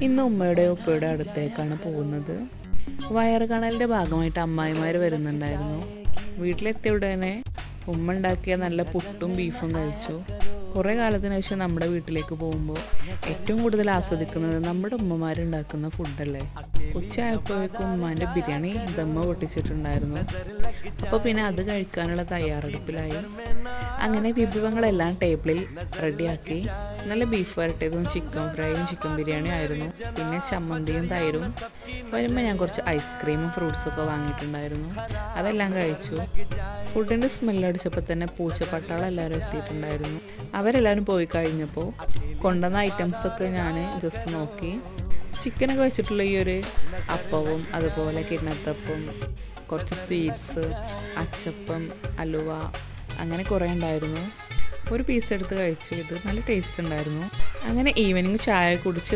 ഇന്ന് ഉമ്മയുടെ ഉപ്പയുടെ അടുത്തേക്കാണ് പോകുന്നത്. വയറ് കാണലിൻ്റെ ഭാഗമായിട്ട് അമ്മായിമാർ വരുന്നുണ്ടായിരുന്നു. വീട്ടിലെത്തിയ ഉടനെ ഉമ്മ ഉണ്ടാക്കിയ നല്ല പുട്ടും ബീഫും കഴിച്ചു. കുറേ കാലത്തിന് ശേഷം നമ്മുടെ വീട്ടിലേക്ക് പോകുമ്പോൾ ഏറ്റവും കൂടുതൽ ആസ്വദിക്കുന്നത് നമ്മുടെ ഉമ്മമാരുണ്ടാക്കുന്ന ഫുഡല്ലേ. ഉച്ചയായപ്പോഴേക്കും ഉമ്മാൻ്റെ ബിരിയാണി ദമ്മ പൊട്ടിച്ചിട്ടുണ്ടായിരുന്നു. അപ്പോൾ പിന്നെ അത് കഴിക്കാനുള്ള തയ്യാറെടുപ്പിലായി. അങ്ങനെ വിഭവങ്ങളെല്ലാം ടേബിളിൽ റെഡിയാക്കി. നല്ല ബീഫ് വരട്ടിയതും ചിക്കൻ ഫ്രൈയും ചിക്കൻ ബിരിയാണിയും ആയിരുന്നു. പിന്നെ ചമ്മന്തിയും തൈരും. വരുമ്പോൾ ഞാൻ കുറച്ച് ഐസ്ക്രീമും ഫ്രൂട്ട്സൊക്കെ വാങ്ങിയിട്ടുണ്ടായിരുന്നു. അതെല്ലാം കഴിച്ചു. ഫുഡിൻ്റെ സ്മെല്ലടിച്ചപ്പോൾ തന്നെ പൂച്ചപ്പട്ടാളം എല്ലാവരും എത്തിയിട്ടുണ്ടായിരുന്നു. അവരെല്ലാവരും പോയി കഴിഞ്ഞപ്പോൾ കൊണ്ടുവന്ന ഐറ്റംസൊക്കെ ഞാൻ ജസ്റ്റ് നോക്കി. ചിക്കനൊക്കെ വെച്ചിട്ടുള്ള ഈ ഒരു അപ്പവും അതുപോലെ കിണ്ണത്തപ്പം, കുറച്ച് സ്വീറ്റ്സ്, അച്ചപ്പം, അലുവ, അങ്ങനെ കുറേ ഉണ്ടായിരുന്നു. ഒരു പീസ് എടുത്ത് കഴിച്ചു. ഇത് നല്ല ടേസ്റ്റ് ഉണ്ടായിരുന്നു. അങ്ങനെ ഈവനിങ് ചായ കുടിച്ച്